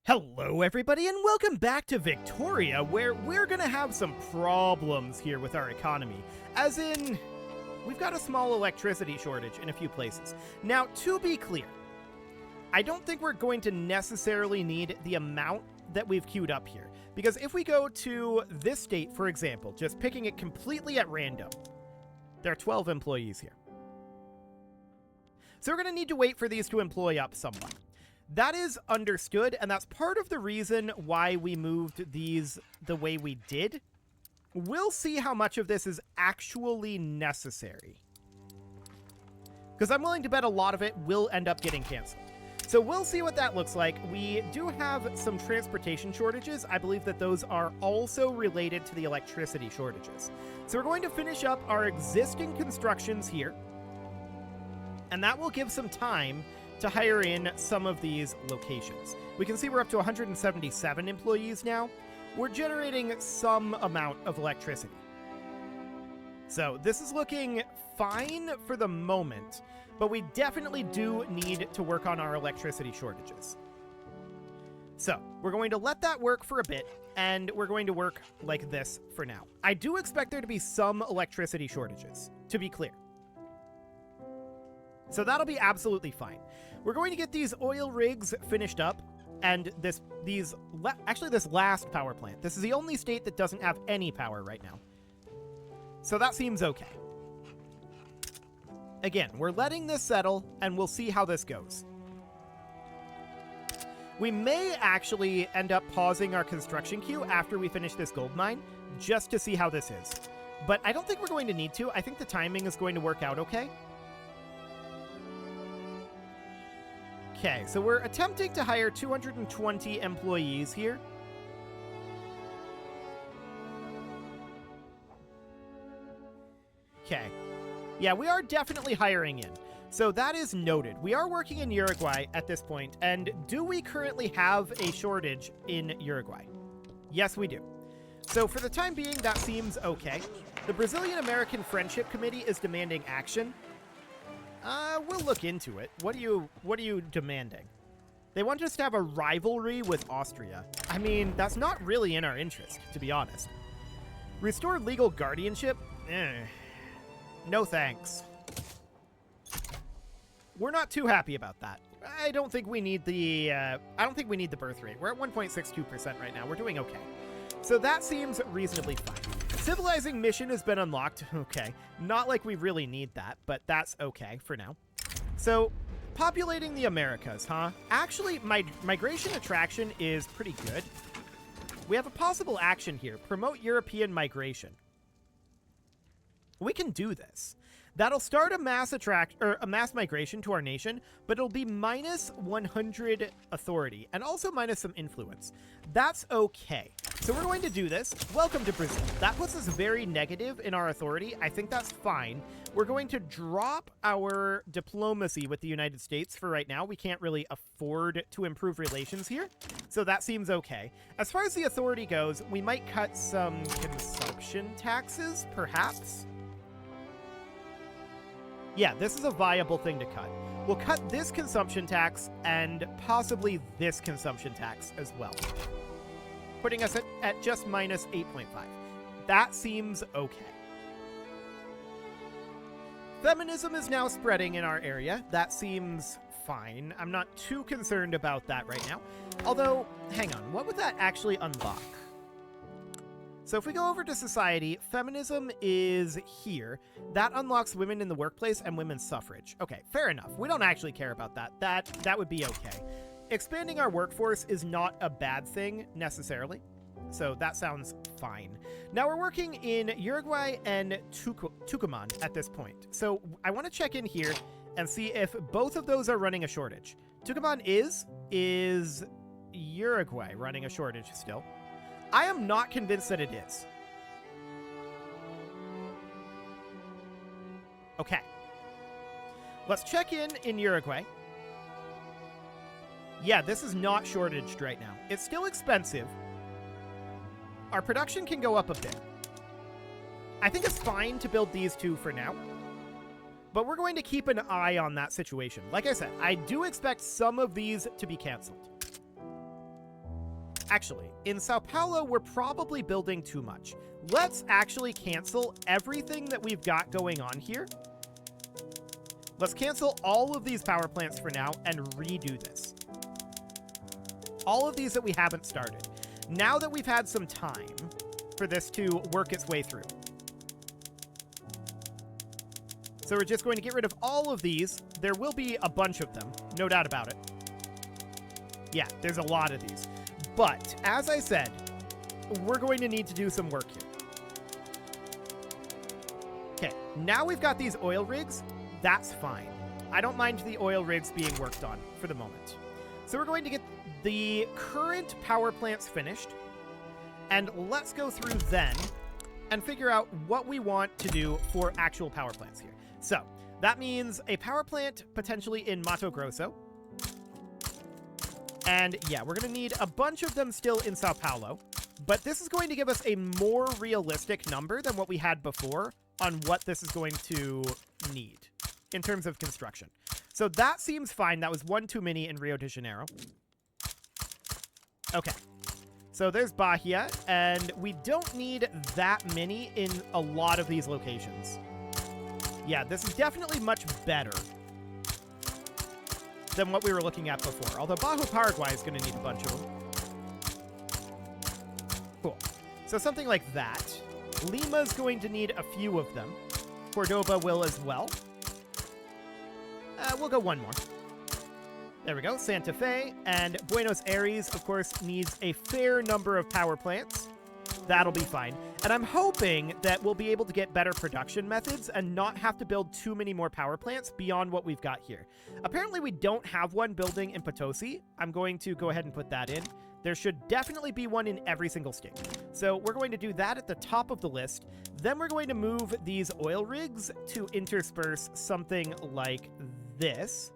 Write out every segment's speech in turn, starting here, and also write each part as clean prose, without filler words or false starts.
Hello everybody and welcome back to Victoria, where we're gonna have some problems here with our economy. As in, we've got a small electricity shortage in a few places. Now, to be clear, I don't think we're going to necessarily need the amount that we've queued up here. Because if we go to this state, for example, just picking it completely at random, there are 12 employees here. So we're gonna need to wait for these to employ up somewhat. That is understood, and that's part of the reason why we moved these the way we did. We'll see how much of this is actually necessary, because I'm willing to bet a lot of it will end up getting canceled. So we'll see what that looks like. We do have some transportation shortages. I believe that those are also related to the electricity shortages. So we're going to finish up our existing constructions here, and that will give some time to hire in some of these locations. We can see we're up to 177 employees now. We're generating some amount of electricity. So this is looking fine for the moment, but we definitely do need to work on our electricity shortages. So we're going to let that work for a bit, and we're going to work like this for now. I do expect there to be some electricity shortages, to be clear. So that'll be absolutely fine. We're going to get these oil rigs finished up, and this last power plant. This is the only state that doesn't have any power right now. So that seems okay. Again, we're letting this settle, and we'll see how this goes. We may actually end up pausing our construction queue after we finish this gold mine, just to see how this is. But I don't think we're going to need to. I think the timing is going to work out okay. Okay, so we're attempting to hire 220 employees here. Okay. Yeah, we are definitely hiring in. So that is noted. We are working in Uruguay at this point, and do we currently have a shortage in Uruguay? Yes, we do. So for the time being, that seems okay. The Brazilian-American Friendship Committee is demanding action. We'll look into it. What are you demanding? They want us to have a rivalry with Austria. I mean, that's not really in our interest, to be honest. Restore legal guardianship? No thanks. We're not too happy about that. I don't think we need the birth rate. We're at 1.62% right now. We're doing okay. So that seems reasonably fine. Civilizing mission has been unlocked. Okay. Not like we really need that, but that's okay for now. So, populating the Americas, huh? Actually, migration attraction is pretty good. We have a possible action here. Promote European migration. We can do this. That'll start a mass migration to our nation, but it'll be minus 100 authority and also minus some influence. That's okay. So we're going to do this. Welcome to Brazil. That puts us very negative in our authority. I think that's fine. We're going to drop our diplomacy with the United States for right now. We can't really afford to improve relations here, so that seems okay. As far as the authority goes, we might cut some consumption taxes, perhaps. Yeah, this is a viable thing to cut. We'll cut this consumption tax and possibly this consumption tax as well, putting us at just minus 8.5. That seems okay. Feminism is now spreading in our area. That seems fine. I'm not too concerned about that right now. Although, hang on, what would that actually unlock? So if we go over to society, feminism is here. That unlocks women in the workplace and women's suffrage. Okay, fair enough. We don't actually care about that. That would be okay. Expanding our workforce is not a bad thing, necessarily. So that sounds fine. Now we're working in Uruguay and Tucumán at this point. So I want to check in here and see if both of those are running a shortage. Tucumán is Uruguay running a shortage still? I am not convinced that it is. Okay. Let's check in Uruguay. Yeah, this is not shortaged right now. It's still expensive. Our production can go up a bit. I think it's fine to build these two for now, but we're going to keep an eye on that situation. Like I said, I do expect some of these to be canceled. Actually, in Sao Paulo, we're probably building too much. Let's actually cancel everything that we've got going on here. Let's cancel all of these power plants for now and redo this. All of these that we haven't started. Now that we've had some time for this to work its way through. So we're just going to get rid of all of these. There will be a bunch of them, no doubt about it. Yeah, there's a lot of these. But, as I said, we're going to need to do some work here. Okay, now we've got these oil rigs. That's fine. I don't mind the oil rigs being worked on for the moment. So we're going to get the current power plants finished. And let's go through then and figure out what we want to do for actual power plants here. So, that means a power plant potentially in Mato Grosso. And yeah, we're going to need a bunch of them still in Sao Paulo. But this is going to give us a more realistic number than what we had before on what this is going to need in terms of construction. So that seems fine. That was one too many in Rio de Janeiro. Okay. So there's Bahia, and we don't need that many in a lot of these locations. Yeah, this is definitely much better than what we were looking at before. Although Bajo Paraguay is going to need a bunch of them. Cool. So something like that. Lima's going to need a few of them. Cordoba will as well. We'll go one more. There we go. Santa Fe. And Buenos Aires, of course, needs a fair number of power plants. That'll be fine. And I'm hoping that we'll be able to get better production methods and not have to build too many more power plants beyond what we've got here. Apparently, we don't have one building in Potosi. I'm going to go ahead and put that in. There should definitely be one in every single state. So we're going to do that at the top of the list. Then we're going to move these oil rigs to intersperse something like this.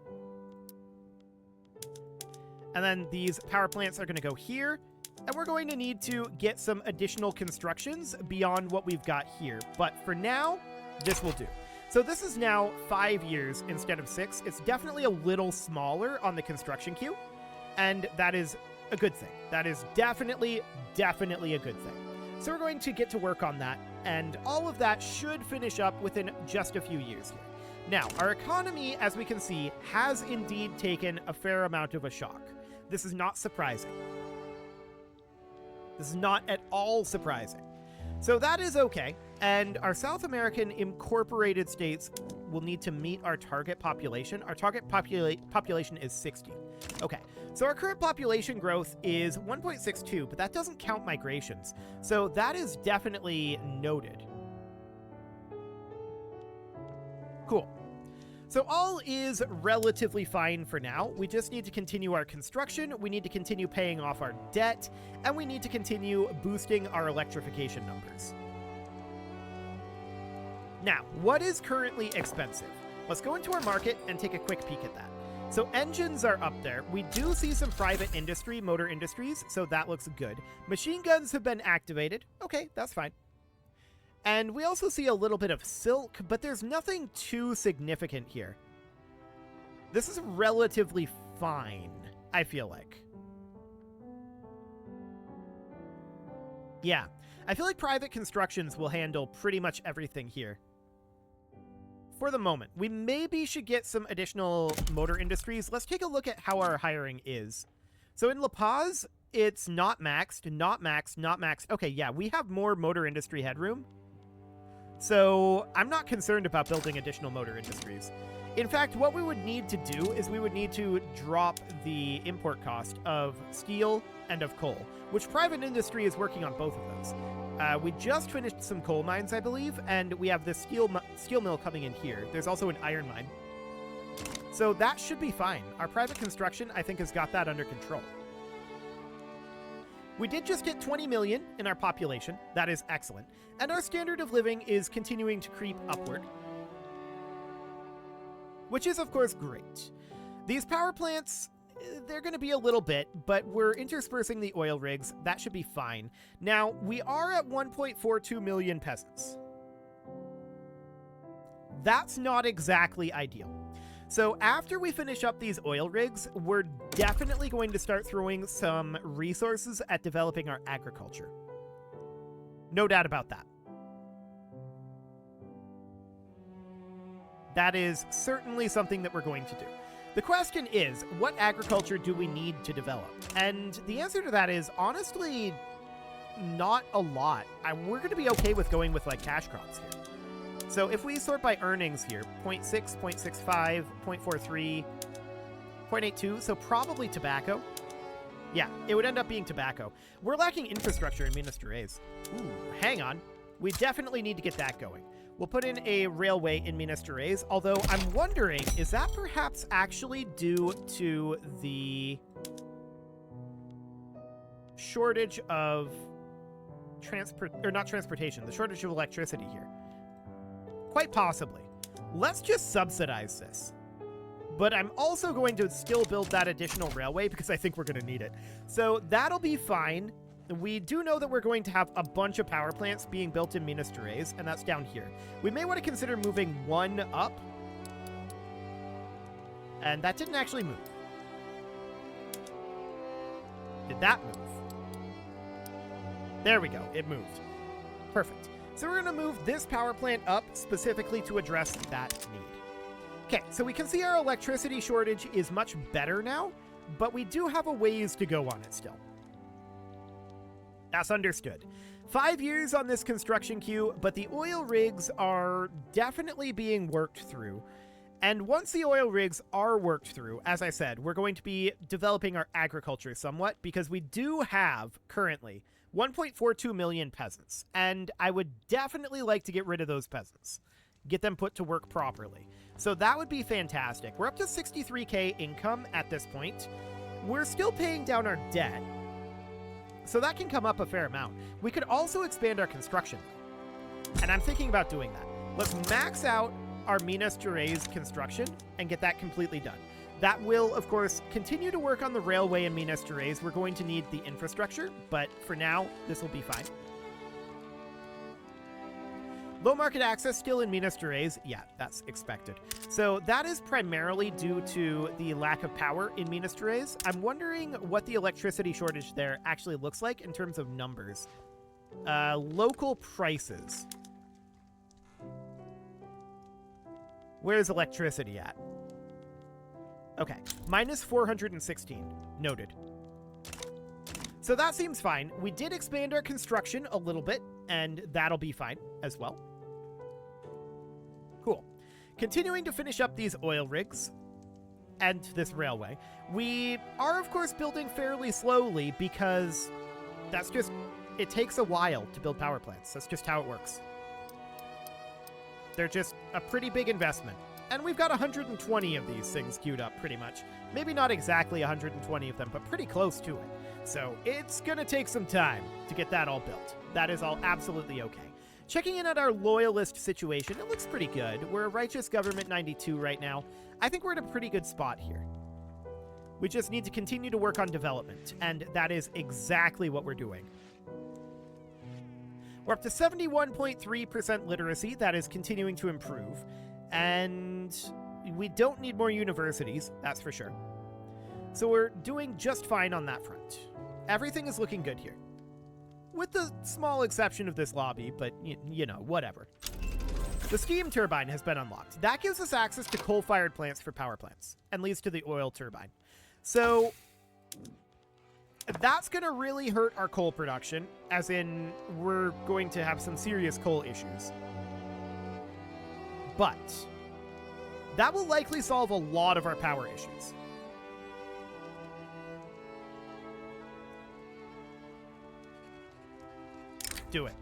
And then these power plants are going to go here. And we're going to need to get some additional constructions beyond what we've got here. But for now, this will do. So this is now 5 years instead of 6. It's definitely a little smaller on the construction queue. And that is a good thing. That is definitely a good thing. So we're going to get to work on that. And all of that should finish up within just a few years here. Now, our economy, as we can see, has indeed taken a fair amount of a shock. This is not surprising. This is not at all surprising. So that is okay. And our South American incorporated states will need to meet our target population. Our target population is 60. Okay, so our current population growth is 1.62, but that doesn't count migrations. So that is definitely noted. Cool. So all is relatively fine for now. We just need to continue our construction, we need to continue paying off our debt, and we need to continue boosting our electrification numbers. Now, what is currently expensive? Let's go into our market and take a quick peek at that. So engines are up there. We do see some private industry, motor industries, so that looks good. Machine guns have been activated. Okay, that's fine. And we also see a little bit of silk, but there's nothing too significant here. This is relatively fine, I feel like. Yeah, I feel like private constructions will handle pretty much everything here. For the moment, we maybe should get some additional motor industries. Let's take a look at how our hiring is. So in La Paz, it's not maxed, not maxed, not maxed. Okay, yeah, we have more motor industry headroom. So I'm not concerned about building additional motor industries. In fact, what we would need to do is we would need to drop the import cost of steel and of coal, which private industry is working on both of those. We just finished some coal mines, I believe, and we have this steel mill coming in here. There's also an iron mine. So that should be fine. Our private construction, I think, has got that under control. We did just hit 20 million in our population. That is excellent. And our standard of living is continuing to creep upward, which is, of course, great. These power plants, they're going to be a little bit, but we're interspersing the oil rigs. That should be fine. Now, we are at 1.42 million peasants. That's not exactly ideal. So after we finish up these oil rigs, we're definitely going to start throwing some resources at developing our agriculture. No doubt about that. That is certainly something that we're going to do. The question is, what agriculture do we need to develop? And the answer to that is, honestly, not a lot. We're going to be okay with going with, like, cash crops here. So if we sort by earnings here, 0.6, 0.65, 0.43, 0.82, so probably tobacco. Yeah, it would end up being tobacco. We're lacking infrastructure in Minas Gerais. Ooh, hang on. We definitely need to get that going. We'll put in a railway in Minas Gerais, although I'm wondering, is that perhaps actually due to the shortage of the shortage of electricity here? Quite possibly. Let's just subsidize this. But I'm also going to still build that additional railway because I think we're going to need it. So that'll be fine. We do know that we're going to have a bunch of power plants being built in Minas Gerais, and that's down here. We may want to consider moving one up. And that didn't actually move. Did that move? There we go. It moved. Perfect. So we're going to move this power plant up specifically to address that need. Okay, so we can see our electricity shortage is much better now, but we do have a ways to go on it still. That's understood. 5 years on this construction queue, but the oil rigs are definitely being worked through. And once the oil rigs are worked through, as I said, we're going to be developing our agriculture somewhat because we do have currently 1.42 million peasants. And I would definitely like to get rid of those peasants. Get them put to work properly. So that would be fantastic. We're up to 63K income at this point. We're still paying down our debt. So that can come up a fair amount. We could also expand our construction. And I'm thinking about doing that. Let's max out our Minas Gerais construction and get that completely done. That will, of course, continue to work on the railway in Minas Gerais. We're going to need the infrastructure, but for now, this will be fine. Low market access still in Minas Gerais. Yeah, that's expected. So that is primarily due to the lack of power in Minas Gerais. I'm wondering what the electricity shortage there actually looks like in terms of numbers. Local prices. Where's electricity at? Okay, minus 416. Noted. So that seems fine. We did expand our construction a little bit, and that'll be fine as well. Cool. Continuing to finish up these oil rigs and this railway. We are, of course, building fairly slowly because that's just... it takes a while to build power plants. That's just how it works. They're just a pretty big investment. And we've got 120 of these things queued up, pretty much. Maybe not exactly 120 of them, but pretty close to it. So it's gonna take some time to get that all built. That is all absolutely okay. Checking in at our loyalist situation, it looks pretty good. We're a righteous government 92 right now. I think we're in a pretty good spot here. We just need to continue to work on development, and that is exactly what we're doing. We're up to 71.3% literacy. That is continuing to improve. And we don't need more universities, that's for sure. So we're doing just fine on that front. Everything is looking good here. With the small exception of this lobby, but you know, whatever. The steam turbine has been unlocked. That gives us access to coal-fired plants for power plants and leads to the oil turbine. So that's going to really hurt our coal production, as in we're going to have some serious coal issues. But that will likely solve a lot of our power issues. Do it.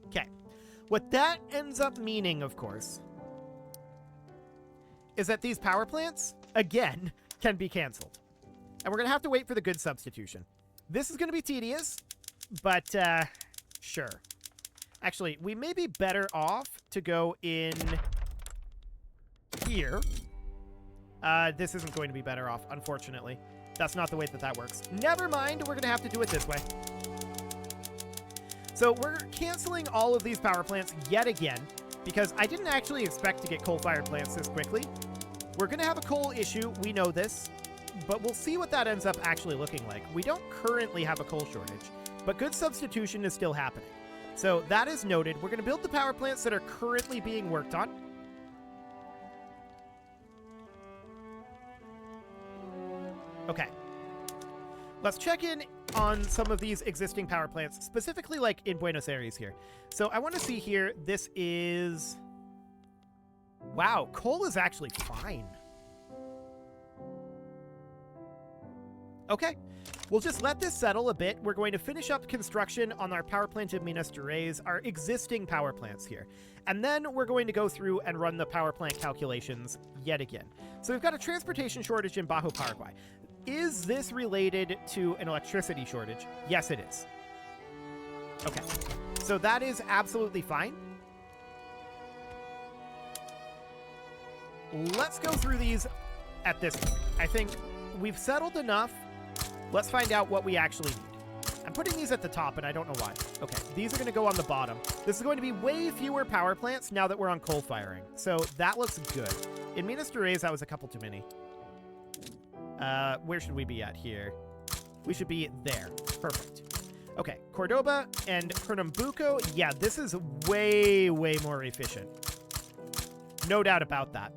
Okay. What that ends up meaning, of course, is that these power plants, again, can be canceled. And we're going to have to wait for the good substitution. This is going to be tedious, but sure. Actually, we may be better off to go in here. This isn't going to be better off, unfortunately. That's not the way that works. Never mind, we're going to have to do it this way. So we're canceling all of these power plants yet again. because I didn't actually expect to get coal-fired plants this quickly. We're going to have a coal issue. We know this, but we'll see what that ends up actually looking like. We don't currently have a coal shortage, but good substitution is still happening. So that is noted. We're going to build the power plants that are currently being worked on. Okay. Let's check in on some of these existing power plants, specifically like in Buenos Aires here. So I want to see here, this is... Wow, coal is actually fine. Okay, we'll just let this settle a bit. We're going to finish up construction on our power plant in Minas Gerais, our existing power plants here. And then we're going to go through and run the power plant calculations yet again. So we've got a transportation shortage in Bajo Paraguay. Is this related to an electricity shortage? Yes, it is. Okay, so that is absolutely fine. Let's go through these at this point. I think we've settled enough. Let's find out what we actually need. I'm putting these at the top, and I don't know why. Okay, these are going to go on the bottom. This is going to be way fewer power plants now that we're on coal firing. So that looks good. In Minas Gerais, that was a couple too many. Where should we be at here? We should be there. Perfect. Okay, Cordoba and Pernambuco. Yeah, this is way, way more efficient. No doubt about that.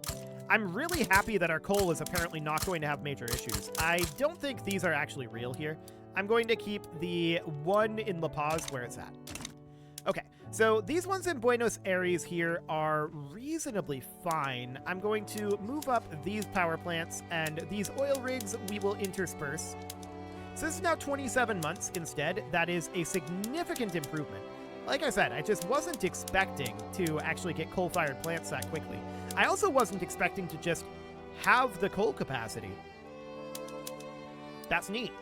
I'm really happy that our coal is apparently not going to have major issues. I don't think these are actually real here. I'm going to keep the one in La Paz where it's at. Okay, so these ones in Buenos Aires here are reasonably fine. I'm going to move up these power plants, and these oil rigs we will intersperse. So this is now 27 months instead. That is a significant improvement. Like I said, I just wasn't expecting to actually get coal-fired plants that quickly. I also wasn't expecting to just have the coal capacity. That's neat.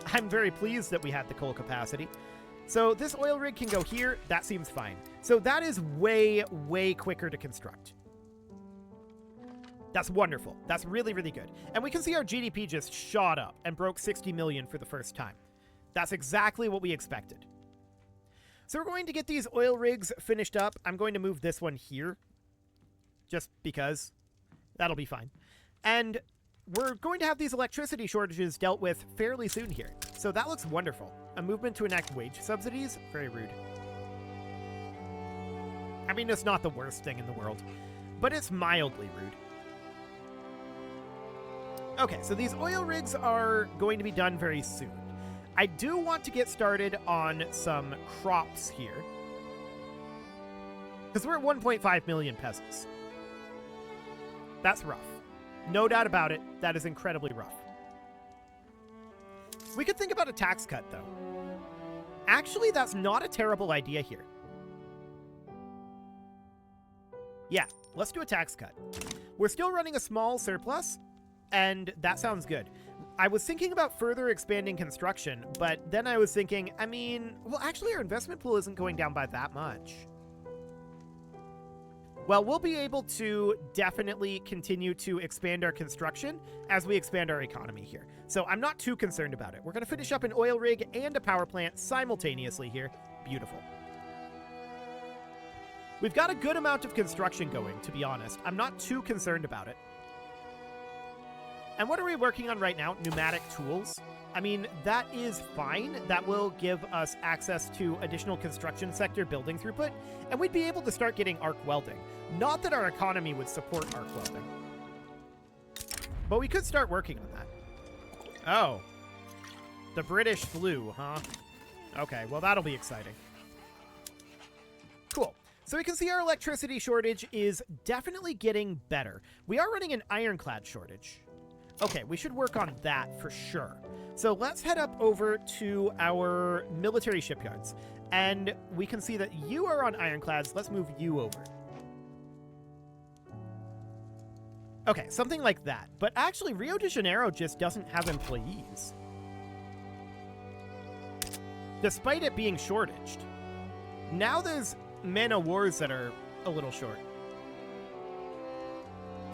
I'm very pleased that we had the coal capacity. So this oil rig can go here. That seems fine. So that is way, way quicker to construct. That's wonderful. That's really, really good. And we can see our GDP just shot up and broke 60 million for the first time. That's exactly what we expected. So we're going to get these oil rigs finished up. I'm going to move this one here, just because that'll be fine. And we're going to have these electricity shortages dealt with fairly soon here. So that looks wonderful. A movement to enact wage subsidies? Very rude. I mean, it's not the worst thing in the world, but it's mildly rude. Okay, so these oil rigs are going to be done very soon. I do want to get started on some crops here, because we're at 1.5 million pesos. That's rough. No doubt about it, that is incredibly rough. We could think about a tax cut, though. Actually, that's not a terrible idea here. Yeah, let's do a tax cut. We're still running a small surplus, and that sounds good. I was thinking about further expanding construction, but then I was thinking, I mean, well, actually our investment pool isn't going down by that much. Well, we'll be able to definitely continue to expand our construction as we expand our economy here. So I'm not too concerned about it. We're going to finish up an oil rig and a power plant simultaneously here. Beautiful. We've got a good amount of construction going, to be honest. I'm not too concerned about it. And what are we working on right now? Pneumatic tools. I mean, that is fine. That will give us access to additional construction sector building throughput, and we'd be able to start getting arc welding. Not that our economy would support arc welding, but we could start working on that. Oh. The British flu, huh? Okay, well, that'll be exciting. Cool. So we can see our electricity shortage is definitely getting better. We are running an ironclad shortage. Okay, we should work on that for sure. So let's head up over to our military shipyards. And we can see that you are on ironclads. Let's move you over. Okay, something like that. But actually, Rio de Janeiro just doesn't have employees, despite it being shortaged. Now there's men of wars that are a little short.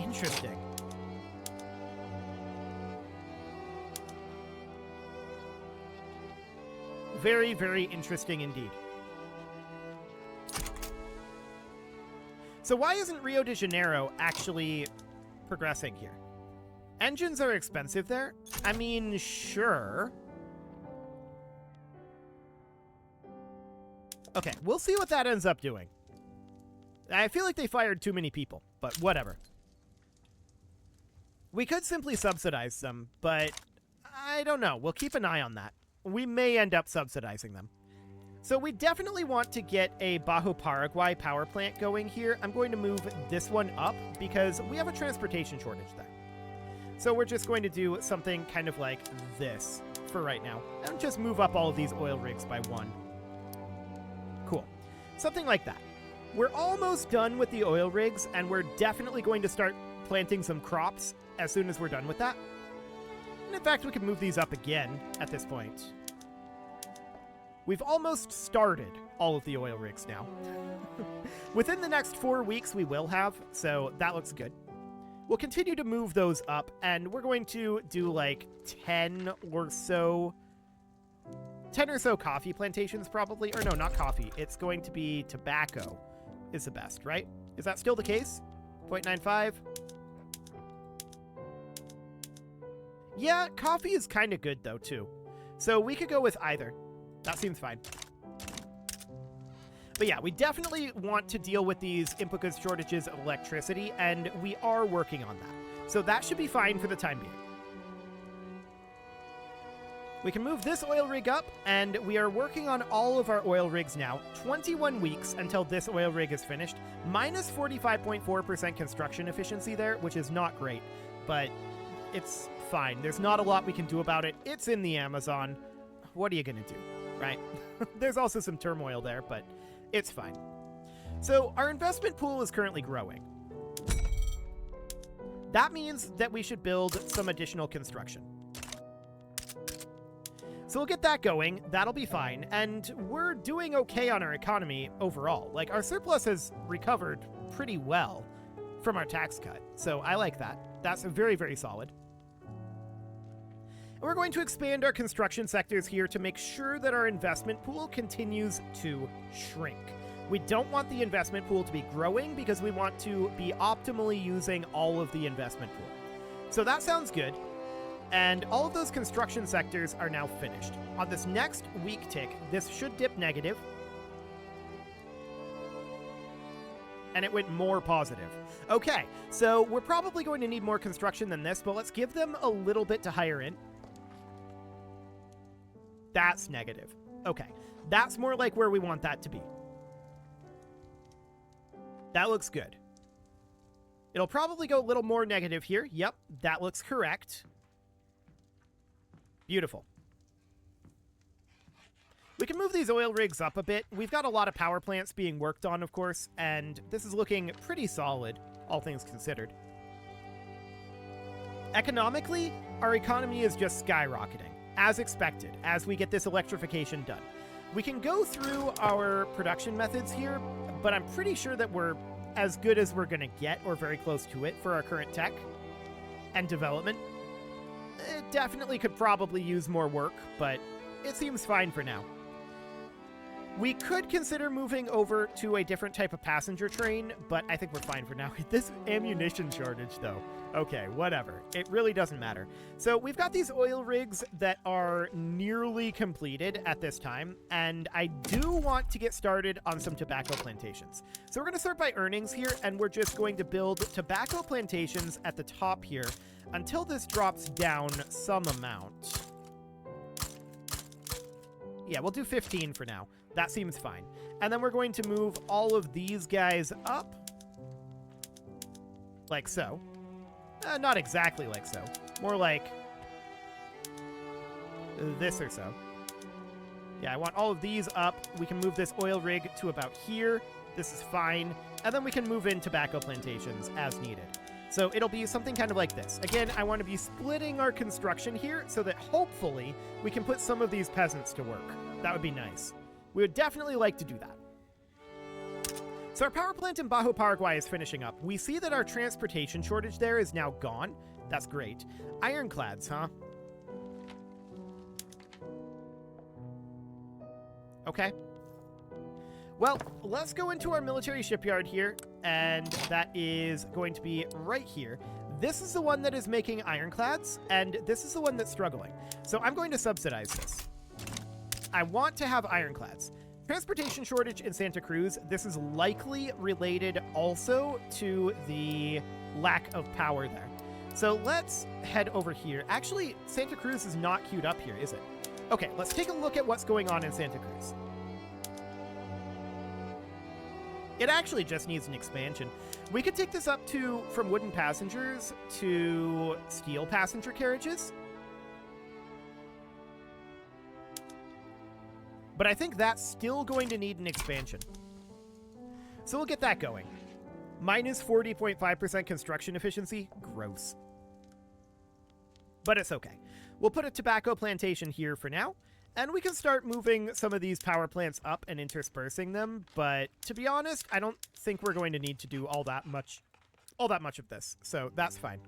Interesting. Very, very interesting indeed. So why isn't Rio de Janeiro actually progressing here? Engines are expensive there? I mean, sure. Okay, we'll see what that ends up doing. I feel like they fired too many people, but whatever. We could simply subsidize them, but I don't know. We'll keep an eye on that. We may end up subsidizing them. So we definitely want to get a Bajo Paraguay power plant going here. I'm going to move this one up because we have a transportation shortage there. So we're just going to do something kind of like this for right now. And just move up all of these oil rigs by one. Cool. Something like that. We're almost done with the oil rigs, and we're definitely going to start planting some crops as soon as we're done with that. And in fact, we can move these up again at this point. We've almost started all of the oil rigs now. Within the next 4 weeks, we will have, so that looks good. We'll continue to move those up, and we're going to do like 10 or so coffee plantations probably. Or no, not coffee. It's going to be tobacco is the best, right? Is that still the case? 0.95? Yeah, coffee is kind of good though, too. So we could go with either. That seems fine. But yeah, we definitely want to deal with these input goods shortages of electricity, and we are working on that. So that should be fine for the time being. We can move this oil rig up, and we are working on all of our oil rigs now. 21 weeks until this oil rig is finished. Minus 45.4% construction efficiency there, which is not great, but it's fine. There's not a lot we can do about it. It's in the Amazon. What are you going to do, right? There's also some turmoil there, but it's fine. So our investment pool is currently growing. That means that we should build some additional construction. So we'll get that going. That'll be fine. And we're doing okay on our economy overall. Like, our surplus has recovered pretty well from our tax cut. So I like that. That's very, very solid. And we're going to expand our construction sectors here to make sure that our investment pool continues to shrink. We don't want the investment pool to be growing because we want to be optimally using all of the investment pool. So that sounds good. And all of those construction sectors are now finished. On this next week tick, this should dip negative. And it went more positive. Okay, so we're probably going to need more construction than this, but let's give them a little bit to hire in. That's negative. Okay, that's more like where we want that to be. That looks good. It'll probably go a little more negative here. Yep, that looks correct. Beautiful. We can move these oil rigs up a bit. We've got a lot of power plants being worked on, of course, and this is looking pretty solid, all things considered. Economically, our economy is just skyrocketing, as expected, as we get this electrification done. We can go through our production methods here, but I'm pretty sure that we're as good as we're going to get, or very close to it, for our current tech and development. It definitely could probably use more work, but it seems fine for now. We could consider moving over to a different type of passenger train, but I think we're fine for now. This ammunition shortage, though. Okay, whatever. It really doesn't matter. So we've got these oil rigs that are nearly completed at this time, and I do want to get started on some tobacco plantations. So we're going to start by earnings here, and we're just going to build tobacco plantations at the top here until this drops down some amount. Yeah, we'll do 15 for now. That seems fine. And then we're going to move all of these guys up. Like so. Not exactly like so. More like this or so. Yeah, I want all of these up. We can move this oil rig to about here. This is fine. And then we can move in tobacco plantations as needed. So it'll be something kind of like this. Again, I want to be splitting our construction here so that hopefully we can put some of these peasants to work. That would be nice. We would definitely like to do that. So our power plant in Bajo Paraguay is finishing up. We see that our transportation shortage there is now gone. That's great. Ironclads, huh? Okay. Well, let's go into our military shipyard here and that is going to be right here. This is the one that is making ironclads, and this is the one that's struggling. So I'm going to subsidize this. I want to have ironclads. Transportation shortage in Santa Cruz. This is likely related also to the lack of power there. So let's head over here. Actually, Santa Cruz is not queued up here, is it? Okay, let's take a look at what's going on in Santa Cruz. It actually just needs an expansion. We could take this up to from wooden passengers to steel passenger carriages. But I think that's still going to need an expansion. So we'll get that going. Minus 40.5% construction efficiency. Gross. But it's okay. We'll put a tobacco plantation here for now. And we can start moving some of these power plants up and interspersing them, but to be honest, I don't think we're going to need to do all that much of this, so that's fine.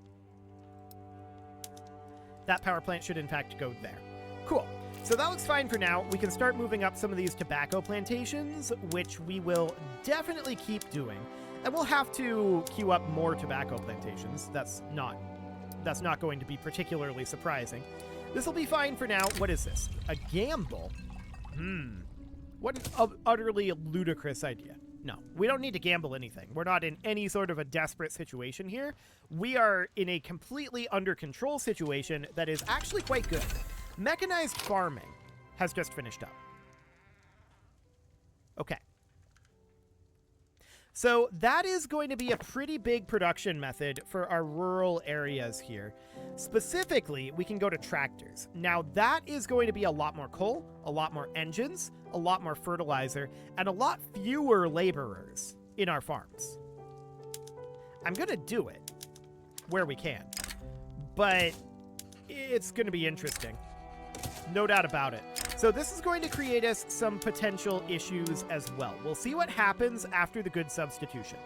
That power plant should in fact go there. Cool. So that looks fine for now. We can start moving up some of these tobacco plantations, which we will definitely keep doing. And we'll have to queue up more tobacco plantations. That's not going to be particularly surprising. This will be fine for now. What is this? A gamble? What an utterly ludicrous idea. No, we don't need to gamble anything. We're not in any sort of a desperate situation here. We are in a completely under control situation that is actually quite good. Mechanized farming has just finished up. Okay. So that is going to be a pretty big production method for our rural areas here. Specifically, we can go to tractors. Now that is going to be a lot more coal, a lot more engines, a lot more fertilizer, and a lot fewer laborers in our farms. I'm going to do it where we can, but it's going to be interesting. No doubt about it. So this is going to create us some potential issues as well. We'll see what happens after the good substitution.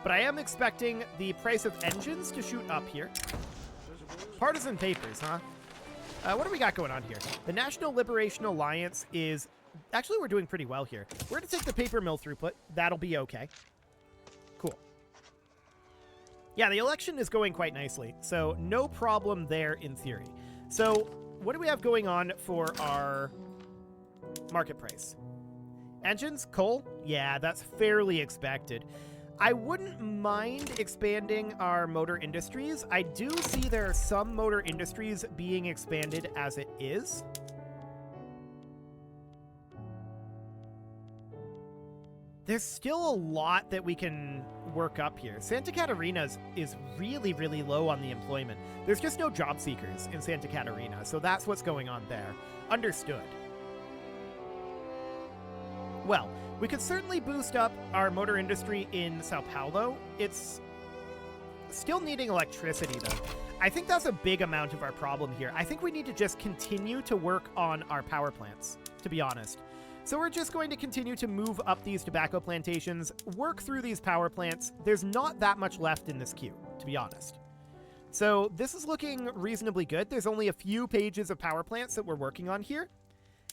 But I am expecting the price of engines to shoot up here. Partisan papers, huh? What do we got going on here? The National Liberation Alliance is... Actually, we're doing pretty well here. We're going to take the paper mill throughput. That'll be okay. Cool. Yeah, the election is going quite nicely, so no problem there in theory. So what do we have going on for our market price? Engines, coal? Yeah, that's fairly expected. I wouldn't mind expanding our motor industries. I do see there are some motor industries being expanded as it is. There's still a lot that we can work up here. Santa Catarina is really, really low on the employment. There's just no job seekers in Santa Catarina, so that's what's going on there. Understood. Well, we could certainly boost up our motor industry in Sao Paulo. It's still needing electricity, though. I think that's a big amount of our problem here. I think we need to just continue to work on our power plants, to be honest. So we're just going to continue to move up these tobacco plantations, work through these power plants. There's not that much left in this queue, to be honest. So this is looking reasonably good. There's only a few pages of power plants that we're working on here.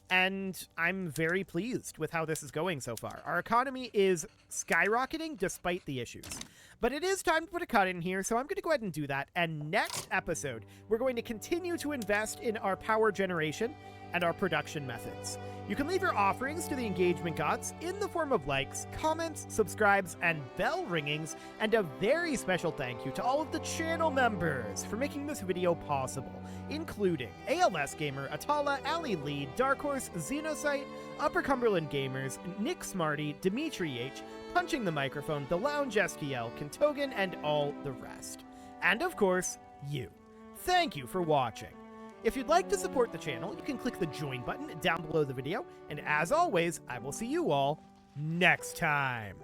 And I'm very pleased with how this is going so far. Our economy is skyrocketing despite the issues. But it is time to put a cut in here, so I'm going to go ahead and do that. And next episode, we're going to continue to invest in our power generation and our production methods. You can leave your offerings to the engagement gods in the form of likes, comments, subscribes, and bell ringings, and a very special thank you to all of the channel members for making this video possible, including ALS Gamer, Atala, Ali Lee, Dark Horse, Xenocyte, Upper Cumberland Gamers, Nick Smarty, Dimitri H, Punching the Microphone, The Lounge STL, Kentogan, and all the rest. And of course, you. Thank you for watching. If you'd like to support the channel, you can click the join button down below the video, and as always, I will see you all next time.